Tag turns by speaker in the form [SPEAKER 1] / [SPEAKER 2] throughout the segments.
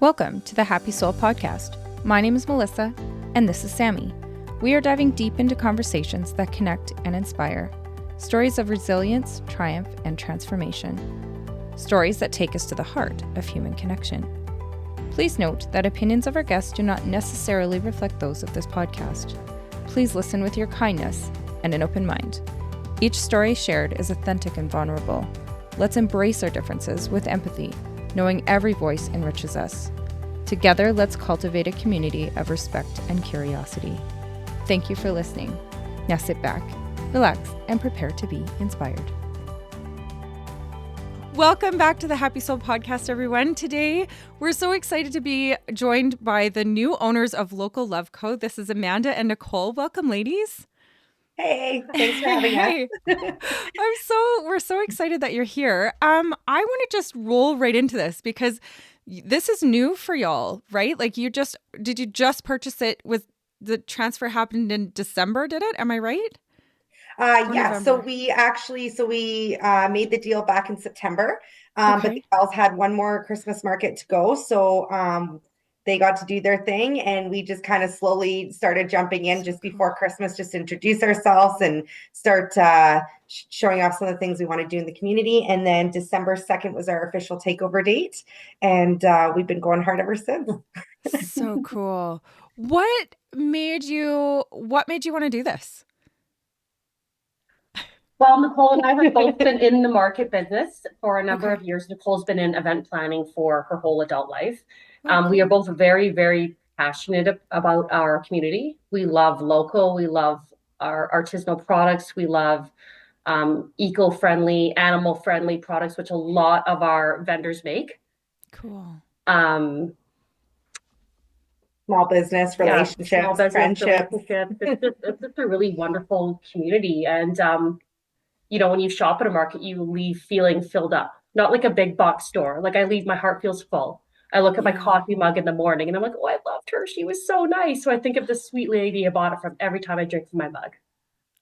[SPEAKER 1] Welcome to the Happy Soul Podcast. My name is Melissa, and this is Sammi. We are diving deep into conversations that connect and inspire. Stories of resilience, triumph, and transformation. Stories that take us to the heart of human connection. Please note that opinions of our guests do not necessarily reflect those of this podcast. Please listen with your kindness and an open mind. Each story shared is authentic and vulnerable. Let's embrace our differences with empathy, knowing every voice enriches us. Together, let's cultivate a community of respect and curiosity. Thank you for listening. Now sit back, relax, and prepare to be inspired. Welcome back to the Happy Soul Podcast, everyone. Today, we're so excited to be joined by the new owners of Local Love Co. This is Amanda and Nicole. Welcome, ladies.
[SPEAKER 2] Hey, thanks for having us.
[SPEAKER 1] We're so excited that you're here. I want to just roll right into this because this is new for y'all, right? Like did you just purchase it? Was the transfer happened in December, did it? Am I right?
[SPEAKER 2] Yeah, so we made the deal back in September, but the gals had one more Christmas market to go. So they got to do their thing, and we just kind of slowly started jumping in just before Christmas, just to introduce ourselves and start showing off some of the things we want to do in the community. And then December 2nd was our official takeover date, and we've been going hard ever since.
[SPEAKER 1] So cool. What made you want to do this?
[SPEAKER 3] Well, Nicole and I have both been in the market business for a number of years. Nicole's been in event planning for her whole adult life. We are both very, very passionate about our community. We love local. We love our artisanal products. We love eco-friendly, animal-friendly products, which a lot of our vendors make.
[SPEAKER 1] Cool.
[SPEAKER 2] Small business relationships, friendships.
[SPEAKER 3] It's just a really wonderful community. And when you shop at a market, you leave feeling filled up. Not like a big box store. Like I leave, my heart feels full. I look at my coffee mug in the morning and I'm like, oh, I loved her. She was so nice. So I think of this sweet lady I bought it from every time I drink from my mug.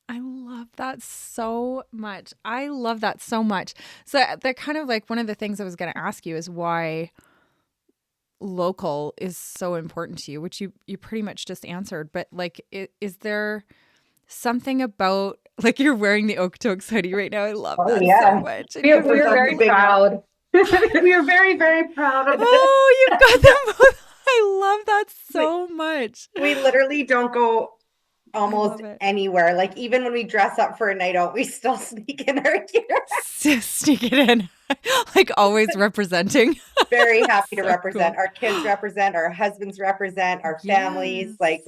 [SPEAKER 1] I love that so much. So that kind of like one of the things I was going to ask you is why local is so important to you, which you pretty much just answered. But like, is there something about, like, you're wearing the Okotoks hoodie right now? I love that so much.
[SPEAKER 3] We're very proud. We are very, very proud of it.
[SPEAKER 1] Oh, you've got them both. I love that so much.
[SPEAKER 2] We literally don't go almost anywhere. Like even when we dress up for a night out, we still sneak in our gear.
[SPEAKER 1] Sneak it in. Like always representing.
[SPEAKER 2] Very happy to represent. Cool. Our kids represent, our husbands represent, our families. Like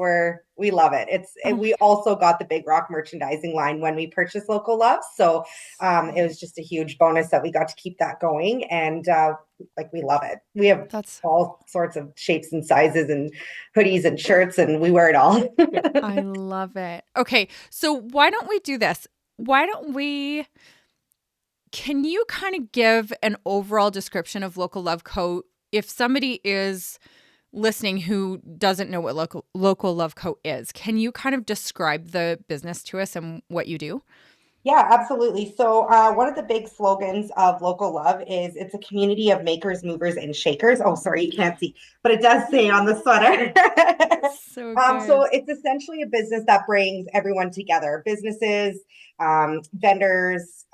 [SPEAKER 2] we love it. And we also got the Big Rock merchandising line when we purchased Local Love. So it was just a huge bonus that we got to keep that going. And we love it. We have all sorts of shapes and sizes and hoodies and shirts, and we wear it all.
[SPEAKER 1] I love it. Okay. So why don't we do this? Can you kind of give an overall description of Local Love Co. if somebody is listening who doesn't know what Local Love Co. is? Can you kind of describe the business to us and what you do?
[SPEAKER 2] Yeah, absolutely. So one of the big slogans of Local Love is it's a community of makers, movers, and shakers. Oh, sorry, you can't see, but it does say on the sweater. So it's essentially a business that brings everyone together, businesses, vendors,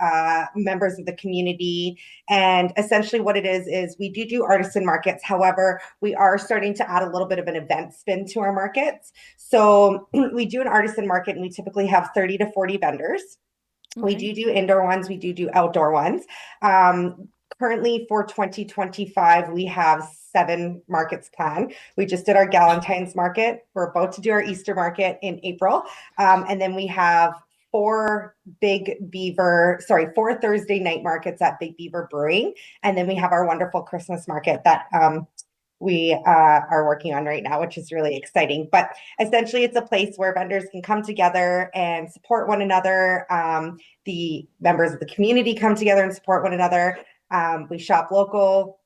[SPEAKER 2] members of the community. And essentially what it is we do artisan markets. However, we are starting to add a little bit of an event spin to our markets. So we do an artisan market and we typically have 30 to 40 vendors. We do indoor ones. We do outdoor ones. Currently for 2025, we have 7 markets planned. We just did our Galentine's market. We're about to do our Easter market in April. And then we have 4 Thursday night markets at Big Beaver Brewing. And then we have our wonderful Christmas market that we are working on right now, which is really exciting. But essentially, it's a place where vendors can come together and support one another. The members of the community come together and support one another. We shop local.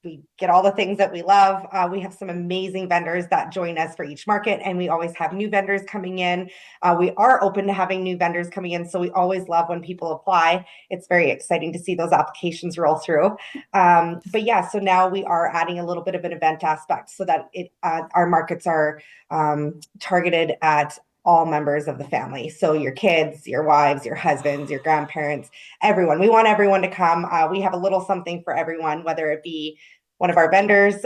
[SPEAKER 2] we get all the things that we love. We have some amazing vendors that join us for each market, and we always have new vendors coming in. We are open to having new vendors coming in, so we always love when people apply. It's very exciting to see those applications roll through. But yeah, so now we are adding a little bit of an event aspect so that our markets are targeted at all members of the family. So your kids, your wives, your husbands, your grandparents, everyone. We want everyone to come. We have a little something for everyone, whether it be one of our vendors.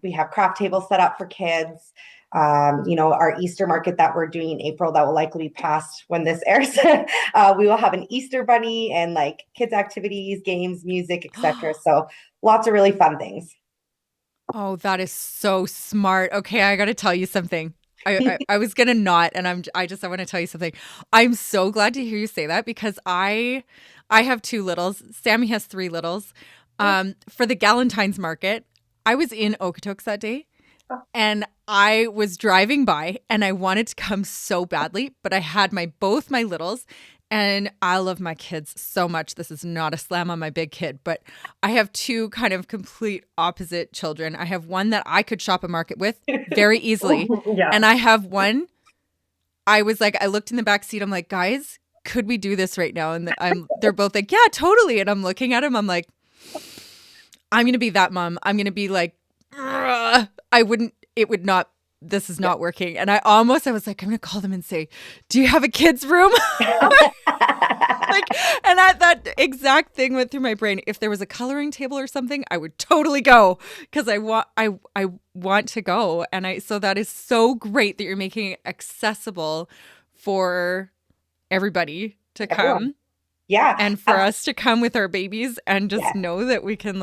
[SPEAKER 2] We have craft tables set up for kids. Our Easter market that we're doing in April that will likely be past when this airs. We will have an Easter bunny and like kids activities, games, music, etc. So lots of really fun things.
[SPEAKER 1] Oh, that is so smart. Okay, I got to tell you something. I was gonna not, and I want to tell you something. I'm so glad to hear you say that because I have 2 littles. Sammi has 3 littles. For the Galentine's market, I was in Okotoks that day, and I was driving by, and I wanted to come so badly, but I had both my littles. And I love my kids so much. This is not a slam on my big kid, but I have 2 kind of complete opposite children. I have one that I could shop a market with very easily.
[SPEAKER 3] Yeah.
[SPEAKER 1] And I have one, I looked in the back seat. I'm like, guys, could we do this right now? And they're both like, yeah, totally. And I'm looking at him. I'm like, I'm going to be that mom. I'm going to be like, this is not working. And I was like, I'm going to call them and say, do you have a kid's room? And that exact thing went through my brain. If there was a coloring table or something, I would totally go because I want to go. And so that is so great that you're making it accessible for everybody to come.
[SPEAKER 2] Yeah.
[SPEAKER 1] And for us to come with our babiys and just know that we can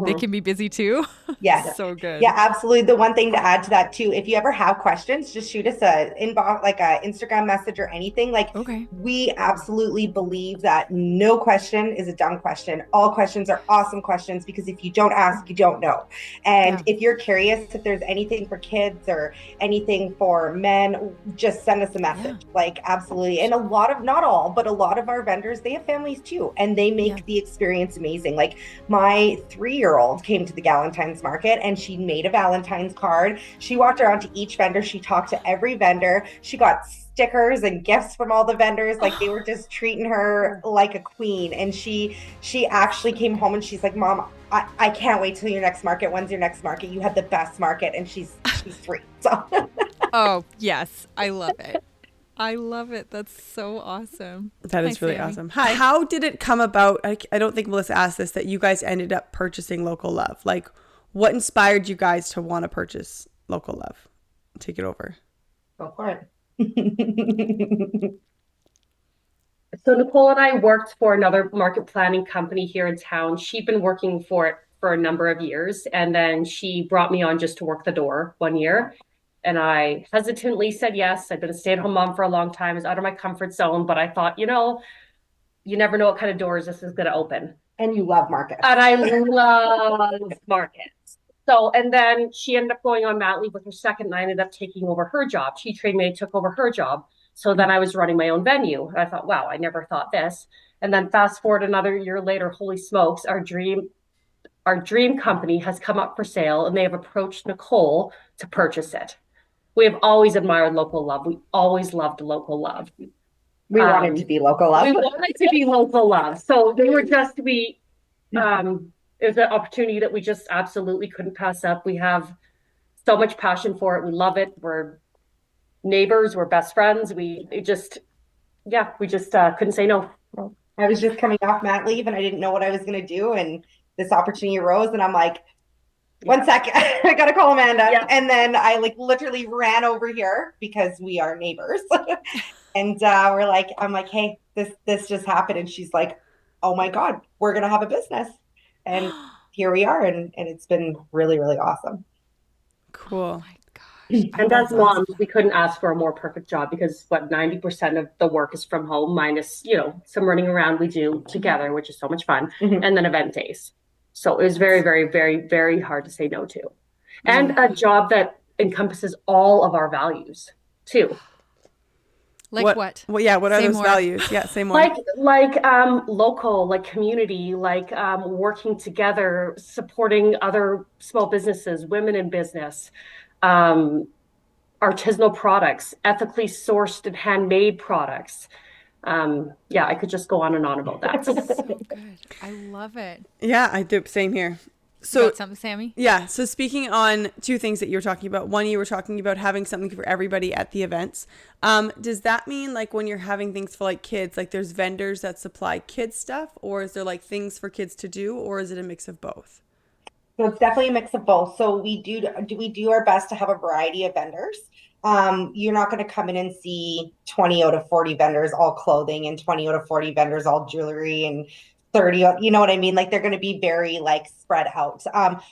[SPEAKER 1] they can be busy too.
[SPEAKER 2] Yes.
[SPEAKER 1] So good.
[SPEAKER 2] Yeah, absolutely. The one thing to add to that too, if you ever have questions, just shoot us a inbox, like a Instagram message or anything.
[SPEAKER 1] Okay.
[SPEAKER 2] We absolutely believe that no question is a dumb question. All questions are awesome questions because if you don't ask, you don't know. And if you're curious, if there's anything for kids or anything for men, just send us a message. Absolutely. And not all, but a lot of our vendors, they have families too, and they make the experience amazing. My 3-year-old came to the Galentine's market and she made a Valentine's card. She walked around to each vendor. She talked to every vendor. She got stickers and gifts from all the vendors. They were just treating her like a queen. And she actually came home and she's like, Mom, I can't wait till your next market. When's your next market? You had the best market. And she's 3. So
[SPEAKER 1] oh, yes. I love it. I love it. That's so awesome.
[SPEAKER 4] That is really awesome. Hi. How did it come about? I don't think Melissa asked this, that you guys ended up purchasing Local Love. What inspired you guys to want to purchase Local Love? Take it over.
[SPEAKER 2] Go for it.
[SPEAKER 3] So Nicole and I worked for another market planning company here in town. She'd been working for it for a number of years. And then she brought me on just to work the door one year. And I hesitantly said yes. I'd been a stay-at-home mom for a long time. I was out of my comfort zone, but I thought, you never know what kind of doors this is going to open.
[SPEAKER 2] And you love markets.
[SPEAKER 3] And I love markets. So, and then she ended up going on mat leave with her second, and I ended up taking over her job. She trained me, I took over her job. So then I was running my own venue. And I thought, wow, I never thought this. And then fast forward another year later, holy smokes, our dream company has come up for sale, and they have approached Nicole to purchase it. We have always admired Local Love. We always loved Local Love.
[SPEAKER 2] We wanted to be Local Love.
[SPEAKER 3] We wanted to be Local Love. So they were it was an opportunity that we just absolutely couldn't pass up. We have so much passion for it. We love it. We're neighbors. We're best friends. We just couldn't say no.
[SPEAKER 2] I was just coming off mat leave and I didn't know what I was going to do. And this opportunity arose and I'm like, one second, I got to call Amanda. Yeah. And then I literally ran over here because we are neighbors. And I'm like, hey, this just happened. And she's like, oh my God, we're going to have a business. And here we are. And it's been really, really awesome.
[SPEAKER 4] Cool.
[SPEAKER 3] And as moms, we couldn't ask for a more perfect job because 90% of the work is from home, minus, some running around we do together, which is so much fun. Mm-hmm. And then event days. So it was very, very, very, very hard to say no to. And a job that encompasses all of our values too.
[SPEAKER 1] Like what?
[SPEAKER 4] Well, yeah, what are
[SPEAKER 1] Say
[SPEAKER 4] those
[SPEAKER 1] more.
[SPEAKER 4] values? Yeah, say more.
[SPEAKER 3] Like local, like community, like working together, supporting other small businesses, women in business, um, artisanal products, ethically sourced and handmade products. Yeah, I could just go on and on about that.
[SPEAKER 1] So good. I love it.
[SPEAKER 4] Yeah, I do. Same here.
[SPEAKER 1] You got something, Sammy?
[SPEAKER 4] Yeah. So speaking on two things that you were talking about, one, you were talking about having something for everybody at the events. Does that mean like when you're having things for like kids, like there's vendors that supply kids stuff, or is there like things for kids to do, or is it a mix of both?
[SPEAKER 2] So it's definitely a mix of both. So we do our best to have a variety of vendors. You're not going to come in and see 20 out of 40 vendors all clothing and 20 out of 40 vendors all jewelry and 30, you know what I mean? Like they're going to be very like spread out.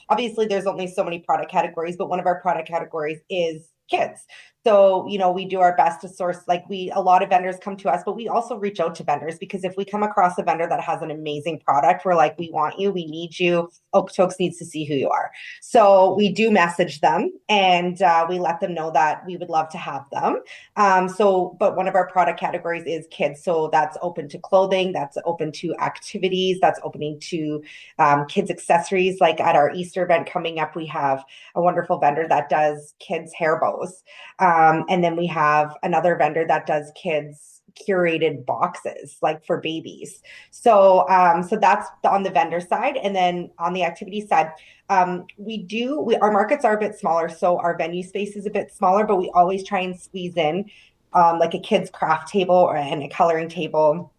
[SPEAKER 2] Obviously there's only so many product categories, but one of our product categories is kids. So, we do our best to source, like a lot of vendors come to us, but we also reach out to vendors because if we come across a vendor that has an amazing product, we're like, we want you, we need you. Okotoks needs to see who you are. So we do message them and we let them know that we would love to have them. But one of our product categories is kids. So that's open to clothing, that's open to activities, that's opening to kids accessories. Like at our Easter event coming up, we have a wonderful vendor that does kids hair bows. And then we have another vendor that does kids curated boxes like for babies. So that's on the vendor side. And then on the activity side, our markets are a bit smaller. So our venue space is a bit smaller, but we always try and squeeze in like a kid's craft table and a coloring table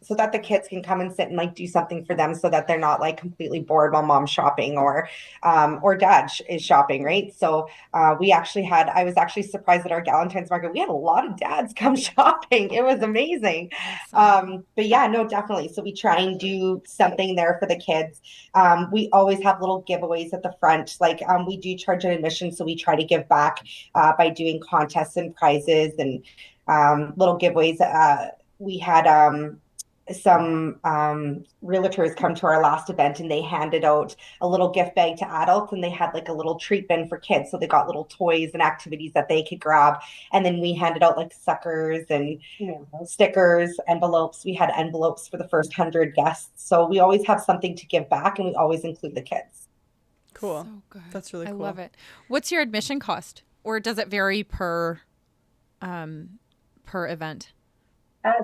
[SPEAKER 2] so that the kids can come and sit and like do something for them so that they're not like completely bored while mom's shopping or dad is shopping, right? So I was actually surprised at our Galentine's market. We had a lot of dads come shopping. It was amazing.
[SPEAKER 1] Awesome.
[SPEAKER 2] But yeah, no, definitely. So we try and do something there for the kids. We always have little giveaways at the front. Like we do charge an admission, so we try to give back by doing contests and prizes and little giveaways. We had some realtors come to our last event and they handed out a little gift bag to adults and they had like a little treat bin for kids. So they got little toys and activities that they could grab. And then we handed out like suckers and stickers, envelopes. We had envelopes for the first 100 guests. So we always have something to give back and we always include the kids.
[SPEAKER 4] Cool.
[SPEAKER 1] So good.
[SPEAKER 4] That's really cool.
[SPEAKER 1] I love it. What's your admission cost? Or does it vary per event?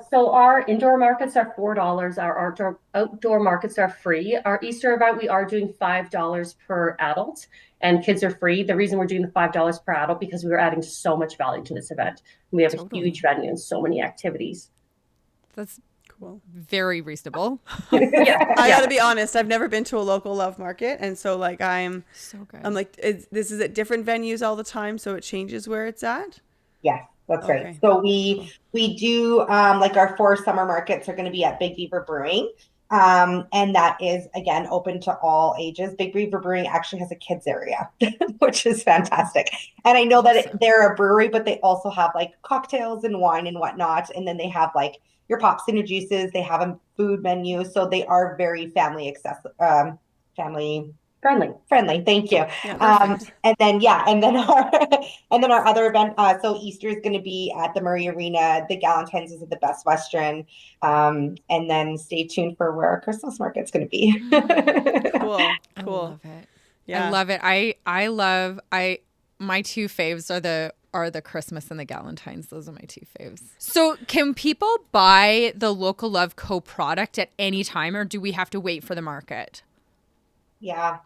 [SPEAKER 3] So our indoor markets are $4. Our outdoor markets are free. Our Easter event, we are doing $5 per adult, and kids are free. The reason we're doing the $5 per adult because we are adding so much value to this event. We have a huge venue and so many activities.
[SPEAKER 1] That's cool. Very reasonable.
[SPEAKER 3] Yeah.
[SPEAKER 4] I gotta be honest. I've never been to a local love market, and so like I'm like, this is at different venues all the time, so it changes where it's at.
[SPEAKER 2] Yes. That's right. So we do like our 4 summer markets are going to be at Big Beaver Brewing. And that is again open to all ages. Big Beaver Brewing actually has a kids area, which is fantastic. And I know that they're a brewery, but they also have like cocktails and wine and whatnot. And then they have like your pops and your juices. They have a food menu. So they are very family friendly. Thank you.
[SPEAKER 4] Yeah,
[SPEAKER 2] and then our other event. So Easter is going to be at the Murray Arena. The Galentine's is at the Best Western. And then stay tuned for where our Christmas market's going to be.
[SPEAKER 4] Cool.
[SPEAKER 1] I love it.
[SPEAKER 4] Yeah.
[SPEAKER 1] I love it. My two faves are the Christmas and the Galentine's. Those are my two faves. So can people buy the Local Love Co product at any time, or do we have to wait for the market?
[SPEAKER 2] Yeah.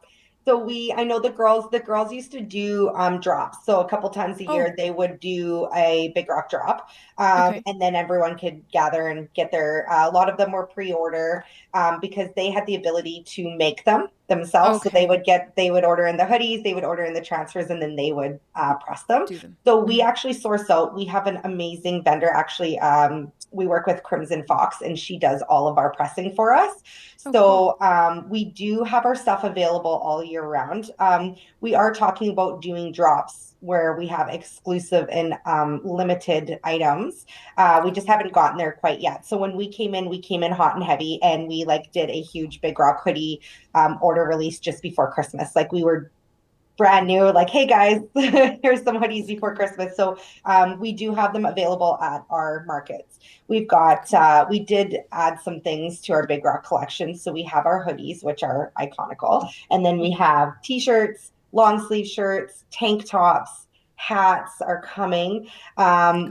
[SPEAKER 2] So I know the girls used to do drops. So a couple times a year they would do a big rock drop. And then everyone could gather and get a lot of them were pre-order because they had the ability to make them themselves. So they would order in the hoodies, they would order in the transfers, and then they would press them. So we actually source out. We have an amazing vendor actually. We work with Crimson Fox and she does all of our pressing for us. So we do have our stuff available all year round. We are talking about doing drops where we have exclusive and limited items. We just haven't gotten there quite yet. So when we came in hot and heavy, and we like did a huge big rock hoodie order release just before Christmas. Like we were brand new, like, hey guys, here's some hoodies before Christmas. So we do have them available at our markets. We've got we did add some things to our Big Rock collection. So we have our hoodies, which are iconical, and then we have t-shirts, long sleeve shirts, tank tops, hats are coming.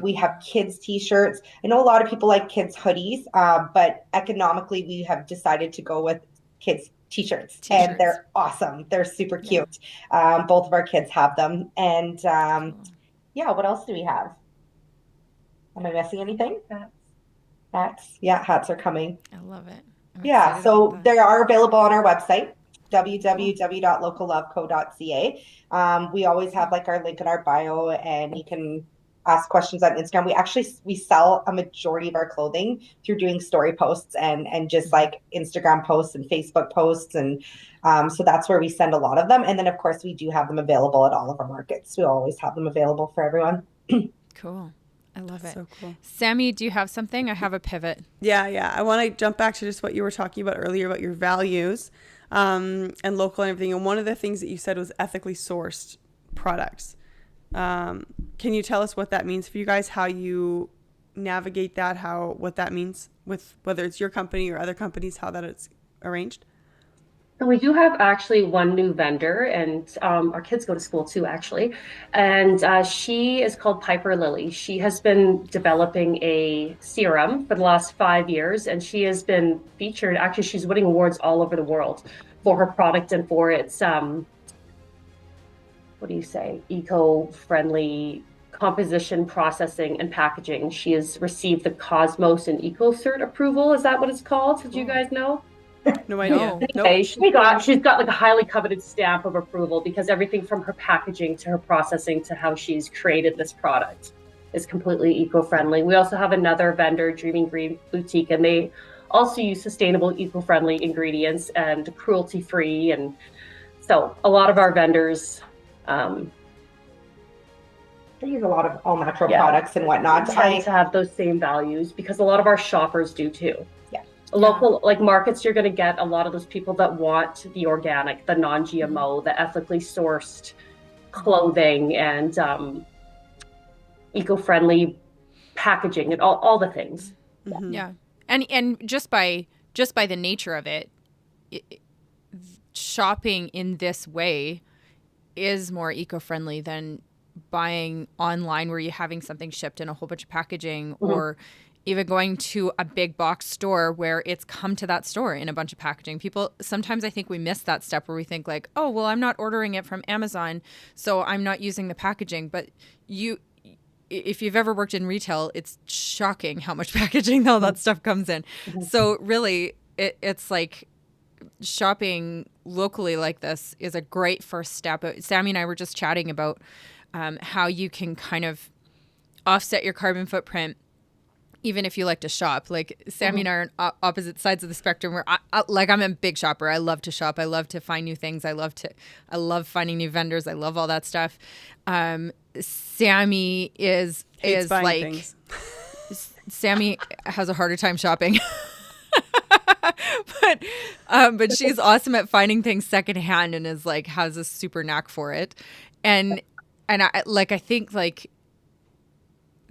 [SPEAKER 2] We have kids t-shirts. I know a lot of people like kids hoodies, but economically we have decided to go with kids t-shirts, and they're awesome. They're super cute. Both of our kids have them. And yeah, what else do we have? Am I missing anything? Hats. Yeah, hats are coming.
[SPEAKER 1] I love it.
[SPEAKER 2] Yeah, so they are available on our website, www.localloveco.ca. We always have like our link in our bio, and you can ask questions on Instagram. We sell a majority of our clothing through doing story posts and just like Instagram posts and Facebook posts, and so that's where we send a lot of them. And then of course we do have them available at all of our markets. We always have them available for everyone.
[SPEAKER 1] Cool. I love it.
[SPEAKER 4] So cool.
[SPEAKER 1] Sammi, do you have something? I have a pivot.
[SPEAKER 4] Yeah. I want to jump back to just what you were talking about earlier about your values and local and everything. And one of the things that you said was ethically sourced products. Can you tell us what that means for you guys, how you navigate that, what that means with whether it's your company or other companies, how that is arranged?
[SPEAKER 3] So we do have actually one new vendor, and our kids go to school too, actually. And she is called Piper Lily. She has been developing a serum for the last 5 years, and she has been featured. Actually, she's winning awards all over the world for her product and for its, eco-friendly composition, processing, and packaging. She has received the Cosmos and EcoCert approval. Is that what it's called? Did you guys know?
[SPEAKER 4] No idea.
[SPEAKER 3] Anyway, she's got like a highly coveted stamp of approval because everything from her packaging to her processing to how she's created this product is completely eco-friendly. We also have another vendor, Dreaming Green Boutique, and they also use sustainable, eco-friendly ingredients and cruelty-free. And so a lot of our vendors
[SPEAKER 2] they use a lot of all natural products and whatnot.
[SPEAKER 3] Trying to have those same values because a lot of our shoppers do too. Local like markets, you're going to get a lot of those people that want the organic, the non-GMO, the ethically sourced clothing and eco-friendly packaging and all the things.
[SPEAKER 1] Mm-hmm. Yeah. And just by the nature of it, shopping in this way is more eco-friendly than buying online where you're having something shipped in a whole bunch of packaging, or even going to a big box store where it's come to that store in a bunch of packaging. People, sometimes I think we miss that step where we think like, oh, well, I'm not ordering it from Amazon, so I'm not using the packaging. But if you've ever worked in retail, it's shocking how much packaging all that stuff comes in. So really, it's like shopping locally like this is a great first step. Sammi and I were just chatting about how you can kind of offset your carbon footprint even if you like to shop. Like Sammi and I are on opposite sides of the spectrum where I'm a big shopper. I love to shop. I love to find new things. I love finding new vendors. I love all that stuff. Sammi is like things. Sammi has a harder time shopping. but she's awesome at finding things secondhand and is like has a super knack for it. And I think like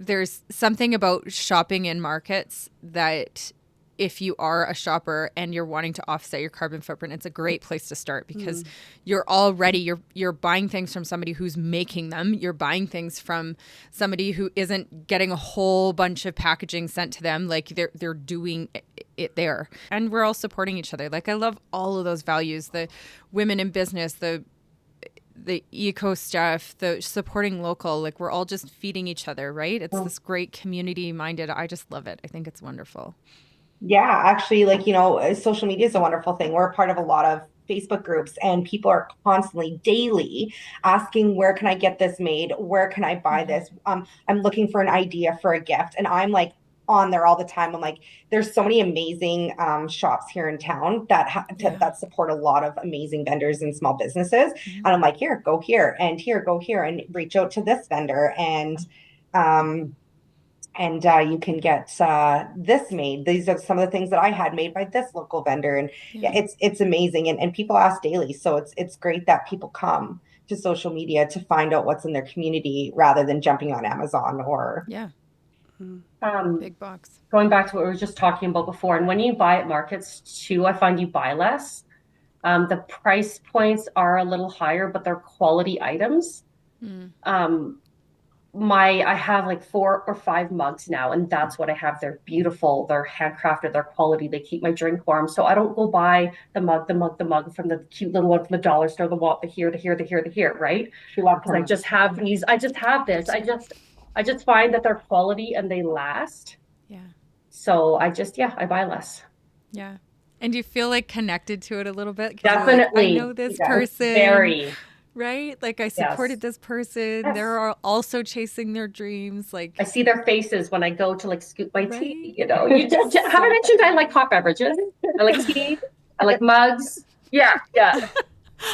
[SPEAKER 1] there's something about shopping in markets that if you are a shopper and you're wanting to offset your carbon footprint, it's a great place to start because you're already you're buying things from somebody who's making them. You're buying things from somebody who isn't getting a whole bunch of packaging sent to them. Like they're doing it there. And we're all supporting each other. Like I love all of those values, the women in business, the eco stuff, the supporting local, like we're all just feeding each other, right? It's this great community minded. I just love it. I think it's wonderful.
[SPEAKER 2] Yeah, actually, like, social media is a wonderful thing. We're a part of a lot of Facebook groups and people are constantly daily asking, where can I get this made? Where can I buy this? I'm looking for an idea for a gift. And I'm like on there all the time. I'm like, there's so many amazing shops here in town that support a lot of amazing vendors and small businesses. And I'm like, here, go here and reach out to this vendor and you can get this made. These are some of the things that I had made by this local vendor. And it's amazing. And people ask daily. So it's great that people come to social media to find out what's in their community rather than jumping on Amazon or
[SPEAKER 1] big box.
[SPEAKER 3] Going back to what we were just talking about before, and when you buy at markets too, I find you buy less. The price points are a little higher, but they're quality items. I have like 4 or 5 mugs now, and that's what I have. They're beautiful, they're handcrafted, they're quality, they keep my drink warm. So I don't go buy the mug from the cute little one from the dollar store, the here, right? Because I just have these, I just have this. I just find that they're quality and they last.
[SPEAKER 1] Yeah.
[SPEAKER 3] So I buy less.
[SPEAKER 1] Yeah. And you feel like connected to it a little bit?
[SPEAKER 3] Definitely.
[SPEAKER 1] Like, I know this person.
[SPEAKER 3] Very.
[SPEAKER 1] Right? Like I supported this person.
[SPEAKER 2] Yes.
[SPEAKER 1] They're also chasing their dreams. Like
[SPEAKER 3] I see their faces when I go to like scoop my tea, you know. Have I mentioned I like hot beverages? I like tea. I like mugs. Yeah.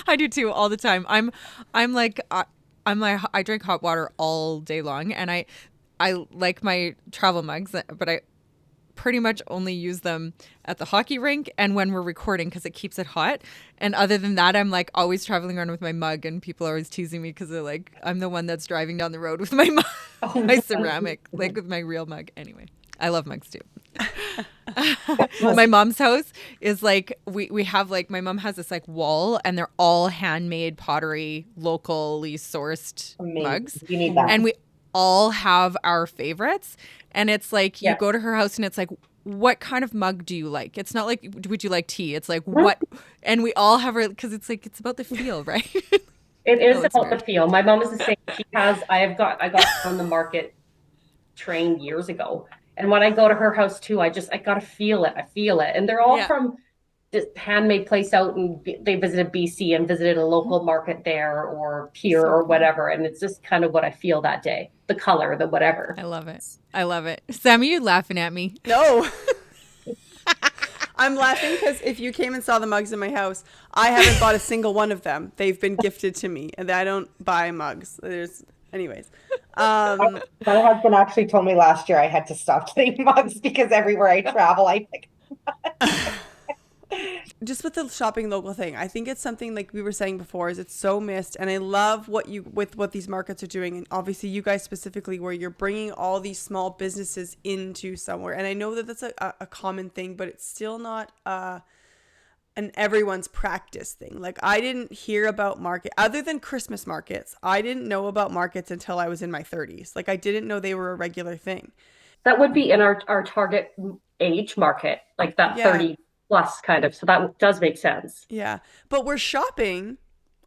[SPEAKER 1] I do too, all the time. I drink hot water all day long, and I like my travel mugs, but I pretty much only use them at the hockey rink and when we're recording because it keeps it hot. And other than that, I'm like always traveling around with my mug, and people are always teasing me because they're like, I'm the one that's driving down the road with my mug, my ceramic, like with my real mug. Anyway, I love mugs too. My mom's house is like, we have like, my mom has this like wall, and they're all handmade pottery, locally sourced mugs.
[SPEAKER 2] You need that.
[SPEAKER 1] And we all have our favorites. And it's like, you go to her house and it's like, what kind of mug do you like? It's not like, would you like tea? It's like, what? And we all have her, because it's like, it's about the feel, right?
[SPEAKER 3] It is about the feel. My mom is the same. I got on the market trained years ago. And when I go to her house too, I gotta feel it. I feel it. And they're all from this handmade place out, and they visited BC and visited a local market there or here or whatever. And it's just kind of what I feel that day. The color, the whatever.
[SPEAKER 1] I love it. Sammi, you laughing at me?
[SPEAKER 4] No. I'm laughing because if you came and saw the mugs in my house, I haven't bought a single one of them. They've been gifted to me, and I don't buy mugs. Anyways.
[SPEAKER 2] My husband actually told me last year I had to stop getting mugs because everywhere I travel, I pick.
[SPEAKER 4] Just with the shopping local thing, I think it's something like we were saying before, is it's so missed. And I love what these markets are doing, and obviously you guys specifically, where you're bringing all these small businesses into somewhere. And I know that that's a common thing, but it's still not an everyone's practice thing. Like, I didn't hear about market other than Christmas markets. I didn't know about markets until I was in my 30s. Like, I didn't know they were a regular thing.
[SPEAKER 3] That would be in our target age market, like that 30 plus kind of. So that does make sense.
[SPEAKER 4] Yeah. But we're shopping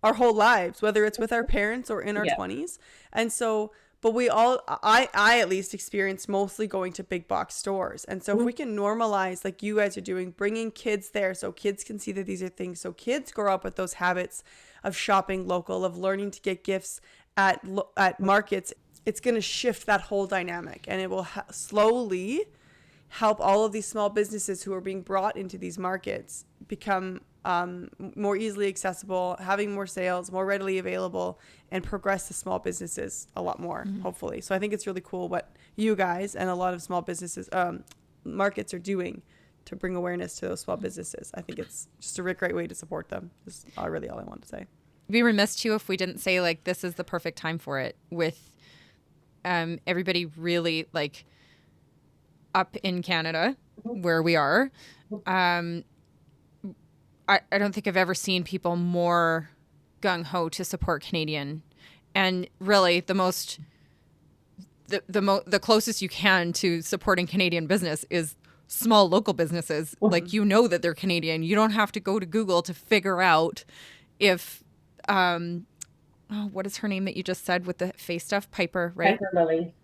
[SPEAKER 4] our whole lives, whether it's with our parents or in our 20s. And so, but I at least experienced mostly going to big box stores. And so if we can normalize, like you guys are doing, bringing kids there so kids can see that these are things, so kids grow up with those habits of shopping local, of learning to get gifts at markets, it's going to shift that whole dynamic, and it will slowly help all of these small businesses who are being brought into these markets become more easily accessible, having more sales, more readily available, and progress the small businesses a lot more, hopefully. So I think it's really cool what you guys and a lot of small businesses, markets are doing to bring awareness to those small businesses. I think it's just a great way to support them. Is really all I want to say.
[SPEAKER 1] It'd be remiss too if we didn't say, like, this is the perfect time for it, with everybody really, like, up in Canada where we are. I don't think I've ever seen people more gung-ho to support Canadian. And really the closest you can to supporting Canadian business is small local businesses. Like, you know that they're Canadian. You don't have to go to Google to figure out if what is her name that you just said with the face stuff? Piper, right?
[SPEAKER 3] Piper Lily.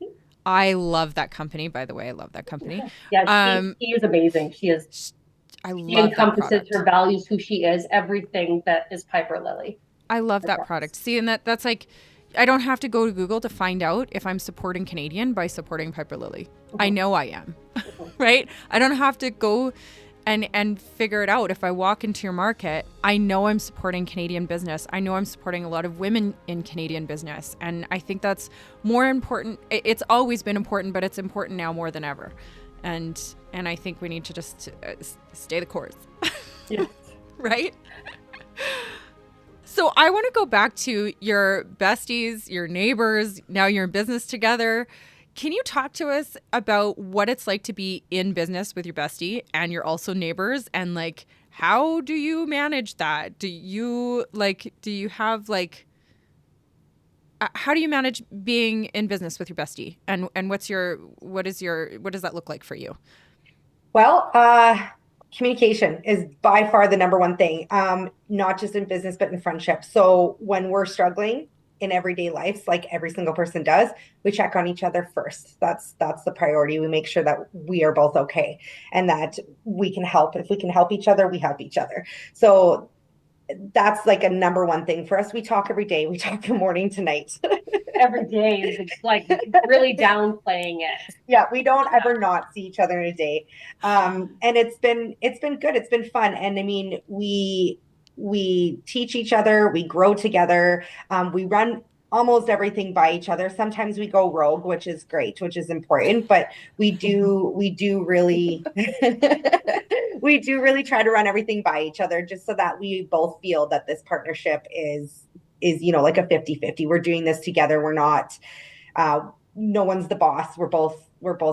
[SPEAKER 1] I love that company, by the way. I love that company.
[SPEAKER 3] Yeah, she is amazing. She encompasses her values, who she is, everything that is Piper Lily.
[SPEAKER 1] I love that product. See, and that's like, I don't have to go to Google to find out if I'm supporting Canadian by supporting Piper Lily. I know I am, right? I don't have to go and figure it out. If I walk into your market, I know I'm supporting Canadian business. I know I'm supporting a lot of women in Canadian business. And I think that's more important. It's always been important, but it's important now more than ever. And I think we need to just stay the course.
[SPEAKER 3] Yeah.
[SPEAKER 1] Right? So I want to go back to your besties, your neighbors. Now you're in business together. Can you talk to us about what it's like to be in business with your bestie and you're also neighbors, and like how do you manage that? How do you manage being in business with your bestie, and what does that look like for you?
[SPEAKER 2] Well, communication is by far the number one thing, not just in business, but in friendship. So when we're struggling in everyday life, like every single person does, we check on each other first. That's the priority. We make sure that we are both okay and that we can help. If we can help each other, we help each other. So that's like a number one thing for us. We talk every day. We talk from morning to night.
[SPEAKER 3] Every day is like really downplaying it.
[SPEAKER 2] Yeah, we don't ever not see each other in a day. And it's been good. It's been fun. And I mean, we teach each other, we grow together. We run almost everything by each other. Sometimes we go rogue, which is great, which is important, but we do really we do really try to run everything by each other, just so that we both feel that this partnership is like a 50-50. We're doing this together. We're not no one's the boss. We're both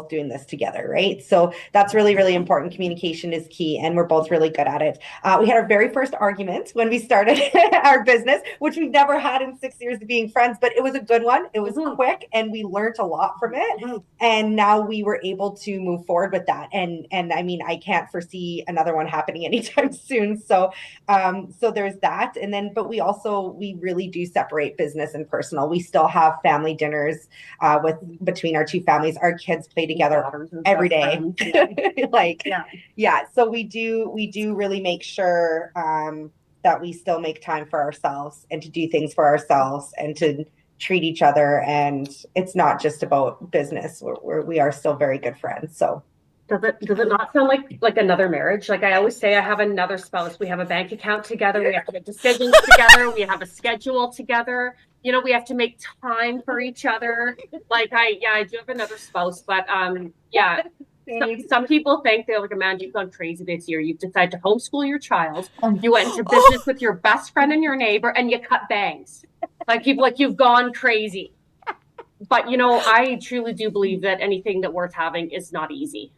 [SPEAKER 2] doing this together, right? So that's really, really important. Communication is key, and we're both really good at it. We had our very first argument when we started our business, which we've never had in 6 years of being friends, but it was a good one. It was quick, and we learned a lot from it. And now we were able to move forward with that. And I mean, I can't foresee another one happening anytime soon. So there's that. And then, but we really do separate business and personal. We still have family dinners between our two families. Our kids play together every day. So we do really make sure that we still make time for ourselves and to do things for ourselves and to treat each other. And it's not just about business. We are still very good friends. So
[SPEAKER 3] does it not sound like another marriage? Like I always say, I have another spouse. We have a bank account together. We have to make decisions together. We have a schedule together. We have to make time for each other. Like I do have another spouse, but some people think they're like, Amanda, you've gone crazy this year. You've decided to homeschool your child. You went into business with your best friend and your neighbor, and you cut bangs. You've gone crazy. But I truly do believe that anything that worth having is not easy.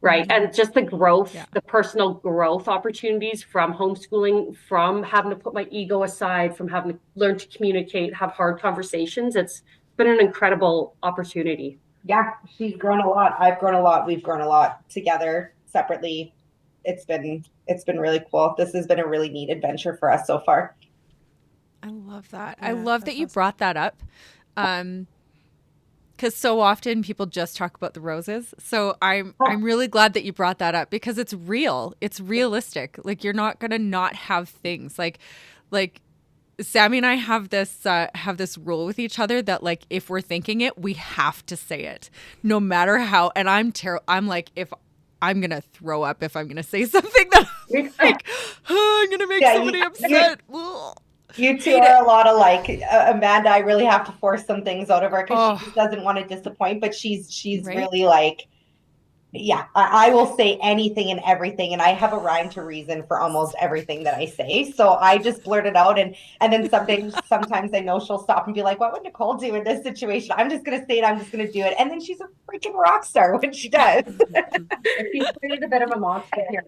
[SPEAKER 3] Right. And just the growth, the personal growth opportunities from homeschooling, from having to put my ego aside, from having to learn to communicate, have hard conversations. It's been an incredible opportunity.
[SPEAKER 2] Yeah, she's grown a lot. I've grown a lot. We've grown a lot together, separately. It's been really cool. This has been a really neat adventure for us so far.
[SPEAKER 1] I love that. I love that you brought that up. Because so often people just talk about the roses. So I'm really glad that you brought that up, because it's real. It's realistic. Like, you're not going to not have things. Like Sammi and I have this rule with each other that, like, if we're thinking it, we have to say it, no matter how. And I'm like, if I'm going to throw up, if I'm going to say something that I'm going to make somebody upset.
[SPEAKER 2] You two are a lot alike. Amanda, I really have to force some things out of her because she just doesn't want to disappoint, but she's right? Really like, I will say anything and everything, and I have a rhyme to reason for almost everything that I say. So I just blurt it out, and then sometimes I know she'll stop and be like, what would Nicole do in this situation? I'm just going to say it. I'm just going to do it. And then she's a freaking rock star when she does.
[SPEAKER 3] She's created a bit of a monster here.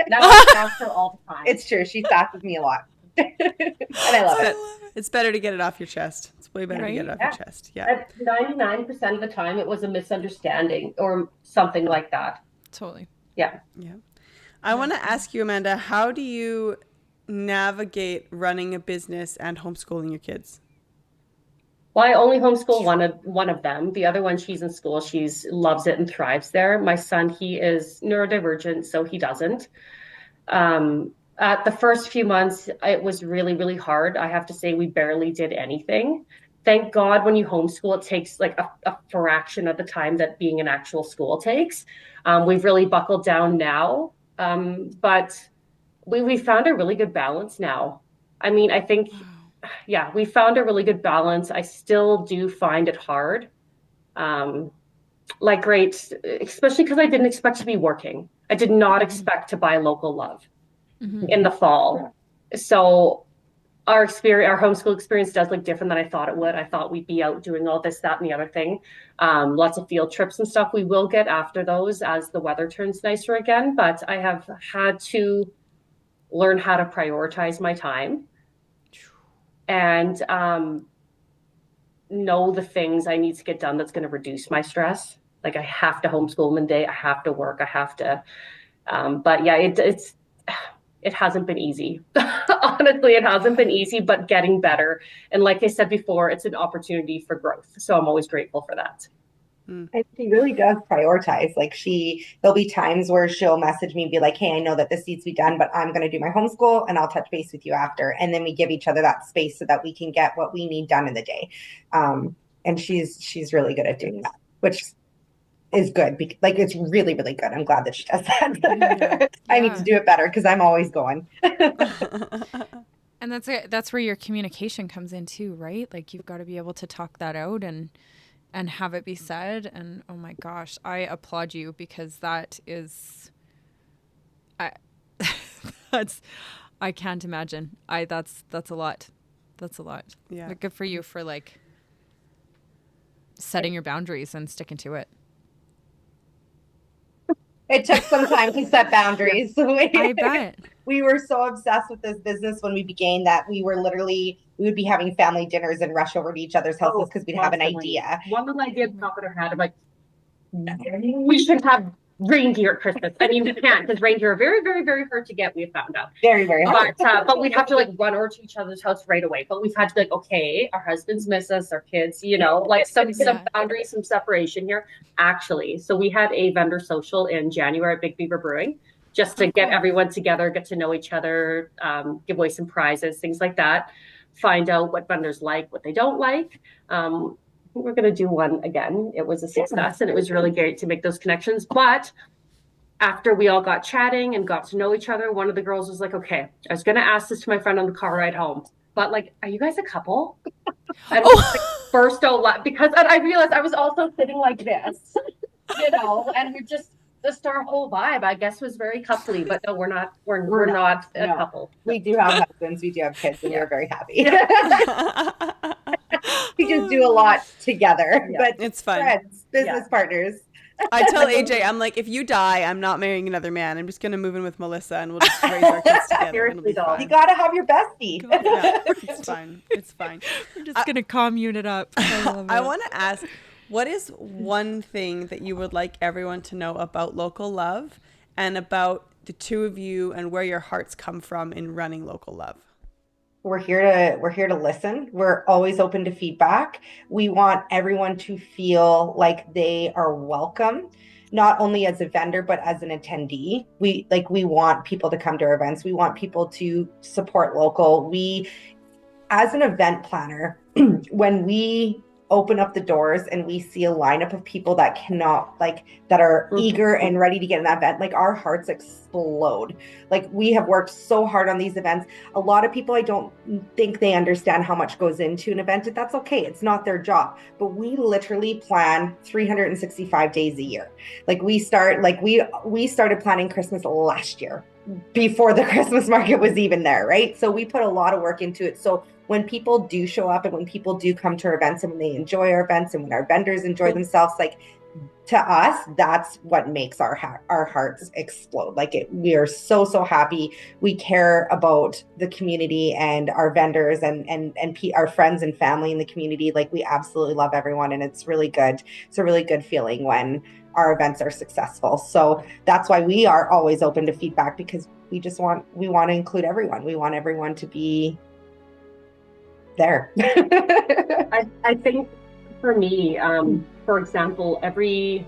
[SPEAKER 3] Now I sass her all the time.
[SPEAKER 2] It's true. She sasses me a lot. And I love it.
[SPEAKER 4] It's better to get it off your chest. It's way better to get it off your chest. Yeah.
[SPEAKER 3] 99% of the time, it was a misunderstanding or something like that.
[SPEAKER 1] Totally.
[SPEAKER 3] Yeah.
[SPEAKER 4] Yeah. I want to ask you, Amanda, how do you navigate running a business and homeschooling your kids?
[SPEAKER 3] Well, I only homeschool one of them. The other one, she's in school. She loves it and thrives there. My son, he is neurodivergent, so he doesn't. The first few months, it was really, really hard. I have to say, we barely did anything. Thank God when you homeschool, it takes like a fraction of the time that being in actual school takes. We've really buckled down now, but we found a really good balance now. I mean, I think, we found a really good balance. I still do find it hard. Especially because I didn't expect to be working. I did not expect to buy Local Love in the fall. So our homeschool experience does look different than I thought it would. I thought we'd be out doing all this, that, and the other thing. Lots of field trips and stuff. We will get after those as the weather turns nicer again, but I have had to learn how to prioritize my time and know the things I need to get done that's going to reduce my stress. Like I have to homeschool Monday, I have to work, I have to, but yeah, it hasn't been easy. Honestly, it hasn't been easy, but getting better. And like I said before, it's an opportunity for growth. So I'm always grateful for that.
[SPEAKER 2] And she really does prioritize. Like there'll be times where she'll message me and be like, hey, I know that this needs to be done, but I'm going to do my homeschool and I'll touch base with you after. And then we give each other that space so that we can get what we need done in the day. And she's really good at doing that, which is good. Like it's really, really good. I'm glad that she does that. Yeah. I need to do it better because I'm always going.
[SPEAKER 1] And that's where your communication comes in too, right? Like you've got to be able to talk that out and have it be said. And oh my gosh, I applaud you because that is, I can't imagine. That's a lot. That's a lot.
[SPEAKER 4] Yeah.
[SPEAKER 1] But good for you for like setting your boundaries and sticking to it.
[SPEAKER 2] It took some time to set boundaries.
[SPEAKER 1] I bet.
[SPEAKER 2] We were so obsessed with this business when we began that we would be having family dinners and rush over to each other's houses because we'd have an idea.
[SPEAKER 3] One little idea popped in our head of like, we should have reindeer at Christmas. I mean, we can't because reindeer are very, very, very hard to get, we have found out.
[SPEAKER 2] Very, very hard.
[SPEAKER 3] But we'd have to like run over to each other's house right away. But we've had to be like, okay, our husbands miss us, our kids, like some boundaries, some separation here. Actually, so we had a vendor social in January at Big Beaver Brewing just to get everyone together, get to know each other, give away some prizes, things like that. Find out what vendors like, what they don't like. We're going to do one again. It was a success and it was really great to make those connections. But after we all got chatting and got to know each other, one of the girls was like, okay, I was going to ask this to my friend on the car ride home, but like, are you guys a couple? And first out loud because I realized I was also sitting like this, and we just our whole vibe, I guess, was very coupley, but no, we're not a couple.
[SPEAKER 2] We do have husbands, we do have kids, and we're very happy. We just do a lot together, but
[SPEAKER 4] it's fun.
[SPEAKER 2] Friends, business partners.
[SPEAKER 4] I tell AJ, I'm like, if you die, I'm not marrying another man. I'm just going to move in with Melissa and we'll just raise our kids together.
[SPEAKER 2] You got to have your bestie.
[SPEAKER 4] Yeah, it's fine. It's fine.
[SPEAKER 1] We're just going to commune it up.
[SPEAKER 4] I want to ask, what is one thing that you would like everyone to know about Local Love and about the two of you and where your hearts come from in running Local Love?
[SPEAKER 2] We're here to listen. We're always open to feedback. We want everyone to feel like they are welcome, not only as a vendor, but as an attendee. We want people to come to our events. We want people to support local. As an event planner, when we open up the doors and we see a lineup of people that are eager and ready to get in that event, like our hearts explode. Like we have worked so hard on these events. A lot of people, I don't think they understand how much goes into an event. That's okay. It's not their job, but we literally plan 365 days a year. Like we started planning Christmas last year before the Christmas market was even there. Right. So we put a lot of work into it. So when people do show up and when people do come to our events and when they enjoy our events and when our vendors enjoy themselves, like to us, that's what makes our hearts explode. We are so, so happy. We care about the community and our vendors and our friends and family in the community. Like we absolutely love everyone. And it's really good. It's a really good feeling when our events are successful. So that's why we are always open to feedback because we want to include everyone. We want everyone to be there.
[SPEAKER 3] I think for me, for example, every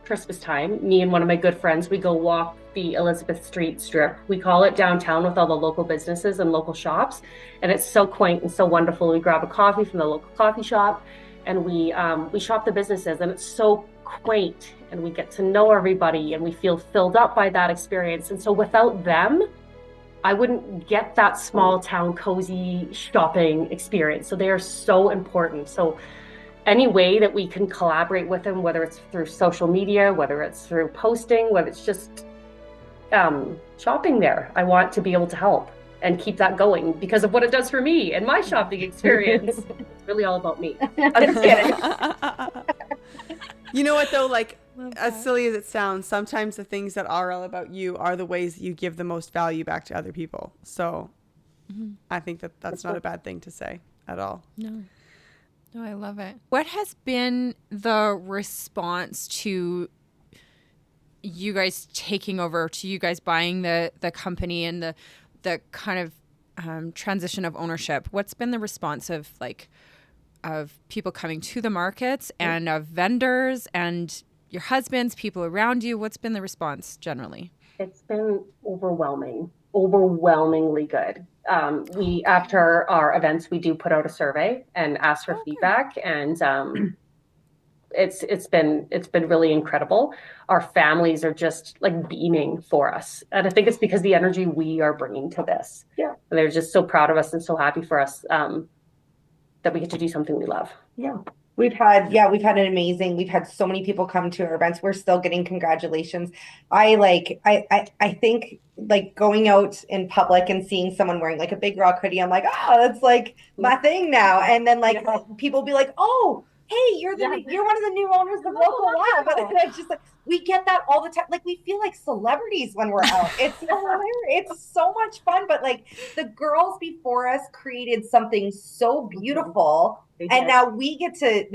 [SPEAKER 3] Christmas time, me and one of my good friends, we go walk the Elizabeth Street strip. We call it downtown with all the local businesses and local shops. And it's so quaint and so wonderful. We grab a coffee from the local coffee shop and we shop the businesses and it's so quaint and we get to know everybody and we feel filled up by that experience. And so without them, I wouldn't get that small town cozy shopping experience. So they are so important. So any way that we can collaborate with them, whether it's through social media, whether it's through posting, whether it's just shopping there, I want to be able to help. and keep that going because of what it does for me and my shopping experience. It's really all about me. I'm just kidding.
[SPEAKER 4] You know what though, like as silly as it sounds, sometimes the things that are all about you are the ways that you give the most value back to other people. So I think that that's not a bad thing to say at all.
[SPEAKER 1] No, I love it. What has been the response to you guys taking over, to you guys buying the company and the kind of transition of ownership? What's been the response of people coming to the markets and of vendors and your husbands, people around you? What's been the response generally?
[SPEAKER 3] It's been overwhelmingly good. We, after our events, we do put out a survey and ask for feedback, and it's been really incredible. Our families are just like beaming for us, and I think it's because the energy we are bringing to this. Yeah, and they're just so proud of us and so happy for us that we get to do something we love.
[SPEAKER 2] Yeah. We've had so many people come to our events. We're still getting congratulations. I think like going out in public and seeing someone wearing like a Big Rock hoodie, I'm like, oh, that's like my thing now. And then like people be like, oh, hey, you're one of the new owners of Local Lab. And it's just like, we get that all the time. Like we feel like celebrities when we're out. It's hilarious. It's so much fun. But like the girls before us created something so beautiful. And now we get to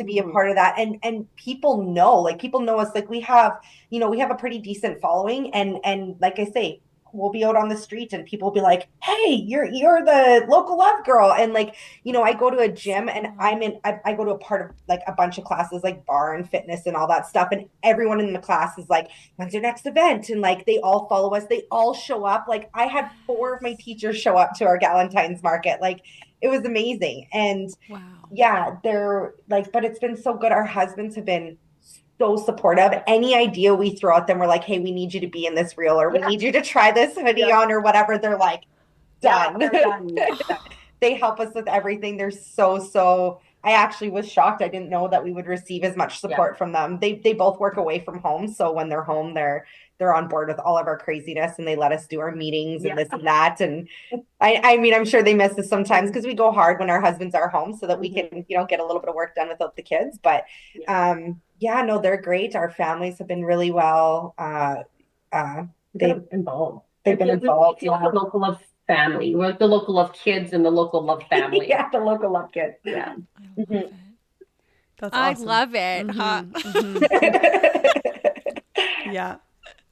[SPEAKER 2] be a part of that, and people know us, like we have a pretty decent following, and like I say, we'll be out on the street and people will be like, hey, you're the Local Love girl. And like, I go to a gym and I go to a part of like a bunch of classes like bar and fitness and all that stuff, and everyone in the class is like, when's your next event? And like they all follow us, they all show up. Like I had 4 of my teachers show up to our Galentine's market. Like it was amazing. And they're like, but it's been so good. Our husbands have been so supportive. Any idea we throw at them, we're like, hey, we need you to be in this reel, or we need you to try this hoodie on, or whatever. They're like, done. Done. They help us with everything. They're so I actually was shocked. I didn't know that we would receive as much support from them. They both work away from home, so when they're home, they're on board with all of our craziness, and they let us do our meetings and this and that. And I mean, I'm sure they miss us sometimes because we go hard when our husbands are home so that we can, get a little bit of work done without the kids. But no, they're great. Our families have been really well. They've been involved.
[SPEAKER 3] The Local Love family. We're like the Local Love kids and the Local Love family.
[SPEAKER 2] The Local Love kids. Yeah.
[SPEAKER 4] That's awesome.
[SPEAKER 1] I love it.
[SPEAKER 4] Yeah.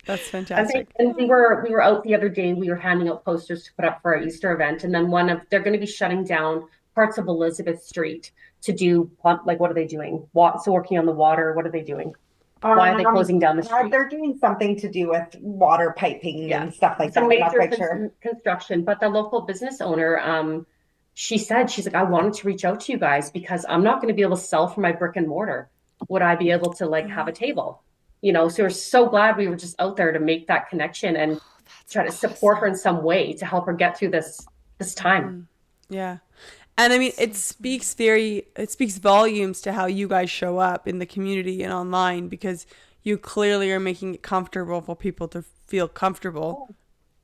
[SPEAKER 4] That's fantastic.
[SPEAKER 3] And we were out the other day. We were handing out posters to put up for our Easter event, and then they're going to be shutting down parts of Elizabeth Street to do what are they doing? So working on the water. What are they doing? Why are they closing down the street?
[SPEAKER 2] They're doing something to do with water piping and stuff like that.
[SPEAKER 3] Some major construction. But the local business owner, she's like, I wanted to reach out to you guys because I'm not going to be able to sell for my brick and mortar. Would I be able to like have a table? So we're so glad we were just out there to make that connection and try to support her in some way to help her get through this time.
[SPEAKER 4] Yeah. And I mean, it speaks volumes to how you guys show up in the community and online, because you clearly are making it comfortable for people to feel comfortable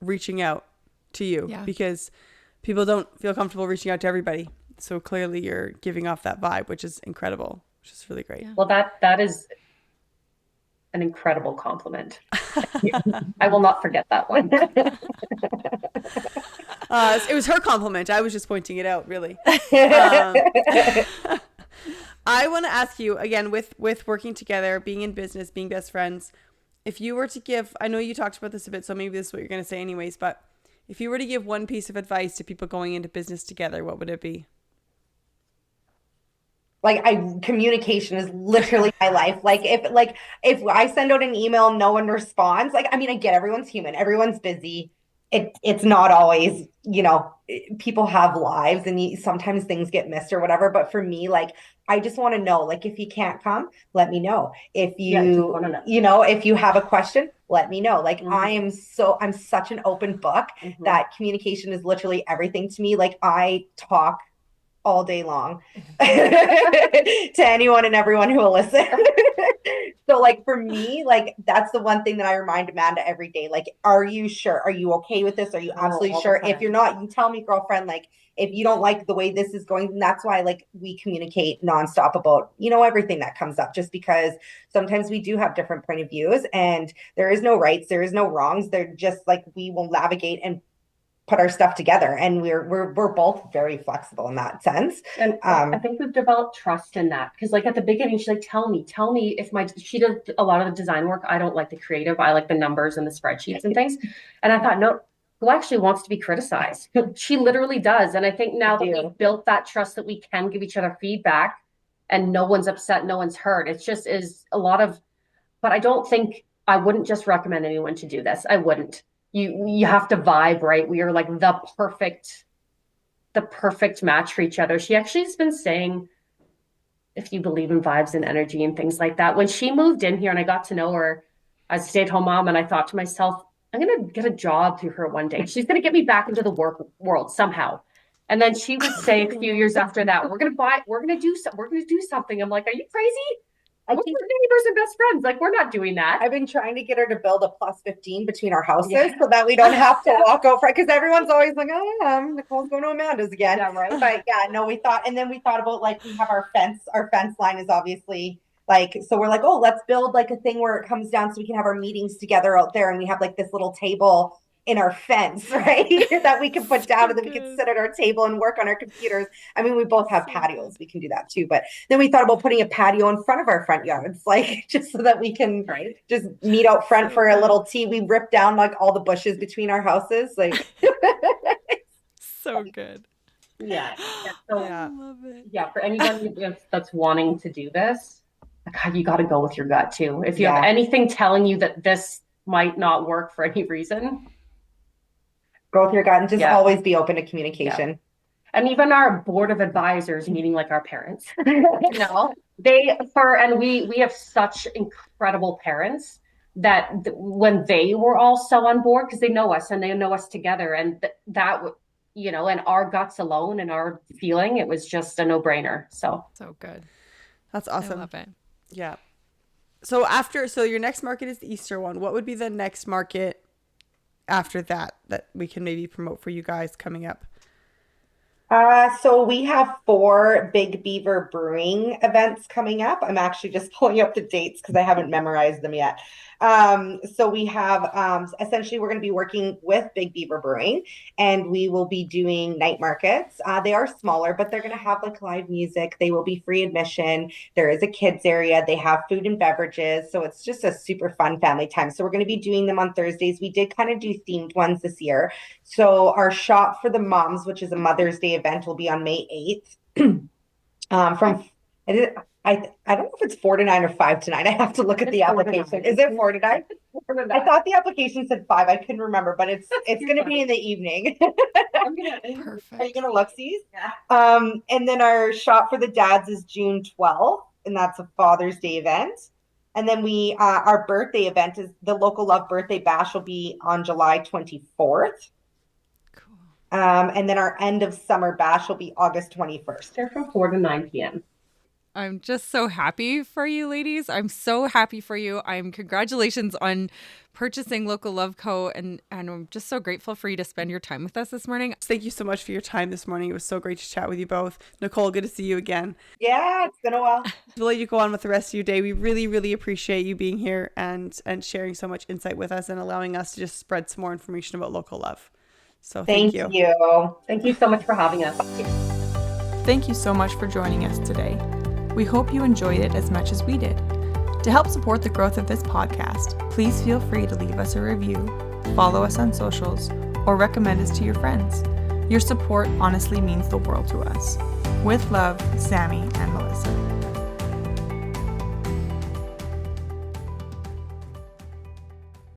[SPEAKER 4] reaching out to you, because people don't feel comfortable reaching out to everybody. So clearly you're giving off that vibe, which is incredible, which is really great.
[SPEAKER 3] Yeah. Well, that is an incredible compliment. I will not forget that one.
[SPEAKER 4] It was her compliment. I was just pointing it out, really. I want to ask you again, with working together, being in business, being best friends, if you were to give, I know you talked about this a bit, so maybe this is what you're going to say anyways, but if you were to give one piece of advice to people going into business together, what would it be?
[SPEAKER 2] Communication is literally my life. If I send out an email, no one responds. I get everyone's human, everyone's busy. It's not always, people have lives and sometimes things get missed or whatever. But for me, I just want to know, if you can't come, let me know. If you, if you have a question, let me know. I'm such an open book that communication is literally everything to me. I talk all day long to anyone and everyone who will listen. So like for me, like that's the one thing that I remind Amanda every day. Like, are you sure? Are you okay with this? Are you absolutely sure? If you're not, you tell me, girlfriend, like if you don't like the way this is going, then that's why like we communicate nonstop about, everything that comes up, just because sometimes we do have different point of views and there is no rights, there is no wrongs. They're just like, we will navigate and put our stuff together, and we're both very flexible in that sense.
[SPEAKER 3] And I think we've developed trust in that, because like at the beginning she's like, tell me if she does a lot of the design work. I don't like the creative, I like the numbers and the spreadsheets and things. And I thought, no, who actually wants to be criticized? She literally does. And I think now that we've built that trust that we can give each other feedback and no one's upset, no one's hurt, it just is a lot of, but I wouldn't just recommend anyone to do this. I wouldn't. You have to vibe, right? We are like the perfect match for each other. She actually has been saying, if you believe in vibes and energy and things like that, when she moved in here and I got to know her as a stay-at-home mom, and I thought to myself, I'm going to get a job through her one day. She's going to get me back into the work world somehow. And then she would say a few years after that, we're going to do something. I'm like, are you crazy? I think we're neighbors and best friends. Like, we're not doing that.
[SPEAKER 2] I've been trying to get her to build a +15 between our houses so that we don't have to walk over, because everyone's always like, oh, Nicole's going to Amanda's again.
[SPEAKER 3] Yeah, right.
[SPEAKER 2] But yeah, no, we thought about like, we have our fence line is obviously like, so we're like, oh, let's build like a thing where it comes down so we can have our meetings together out there. And we have like this little table in our fence, right? that we can put down and then we can sit at our table and work on our computers. I mean, we both have patios. We can do that too. But then we thought about putting a patio in front of our front yards, like just so that we can just meet out front for a little tea. We ripped down like all the bushes between our houses. Like
[SPEAKER 1] so good.
[SPEAKER 3] Yeah. So,
[SPEAKER 1] I love it.
[SPEAKER 3] Yeah. For anyone that's wanting to do this, God, you got to go with your gut too. If you have anything telling you that this might not work for any reason,
[SPEAKER 2] go with your gut and just always be open to communication.
[SPEAKER 3] Yeah. And even our board of advisors, meaning like our parents, we have such incredible parents that when they were all so on board, because they know us and they know us together, and that and our guts alone and our feeling, it was just a no-brainer. So
[SPEAKER 1] good.
[SPEAKER 4] That's awesome.
[SPEAKER 1] I love it.
[SPEAKER 4] Yeah. So your next market is the Easter one. What would be the next market after that we can maybe promote for you guys coming up?
[SPEAKER 2] So we have 4 Big Beaver Brewing events coming up. I'm actually just pulling up the dates because I haven't memorized them yet. So we have, essentially we're going to be working with Big Beaver Brewing, and we will be doing night markets. They are smaller, but they're going to have like live music. They will be free admission. There is a kids area. They have food and beverages. So it's just a super fun family time. So we're going to be doing them on Thursdays. We did kind of do themed ones this year. So our shop for the moms, which is a Mother's Day event, will be on May 8th. I don't know if it's 4 to 9 or 5 to 9. I have to look at the application. Is it 4 to 9? I thought the application said 5. I couldn't remember, but it's going to be in the evening.
[SPEAKER 1] Perfect.
[SPEAKER 2] Are you going to look these? Yeah. And then our shop for the dads is June 12th, and that's a Father's Day event. And then our birthday event is the Local Love Birthday Bash will be on July 24th.
[SPEAKER 1] Cool.
[SPEAKER 2] And then our end of summer bash will be August 21st.
[SPEAKER 3] They're from 4 to 9 p.m.
[SPEAKER 1] I'm just so happy for you ladies. I'm so happy for you. Congratulations on purchasing Local Love Co. And I'm just so grateful for you to spend your time with us this morning.
[SPEAKER 4] Thank you so much for your time this morning. It was so great to chat with you both. Nicole, good to see you again.
[SPEAKER 2] Yeah, it's been a while.
[SPEAKER 4] To let you go on with the rest of your day, we really, really appreciate you being here and sharing so much insight with us and allowing us to just spread some more information about Local Love. So thank you.
[SPEAKER 3] Thank you so much for having us.
[SPEAKER 1] Thank you so much for joining us today. We hope you enjoyed it as much as we did. To help support the growth of this podcast, please feel free to leave us a review, follow us on socials, or recommend us to your friends. Your support honestly means the world to us. With love, Sammi and Melissa.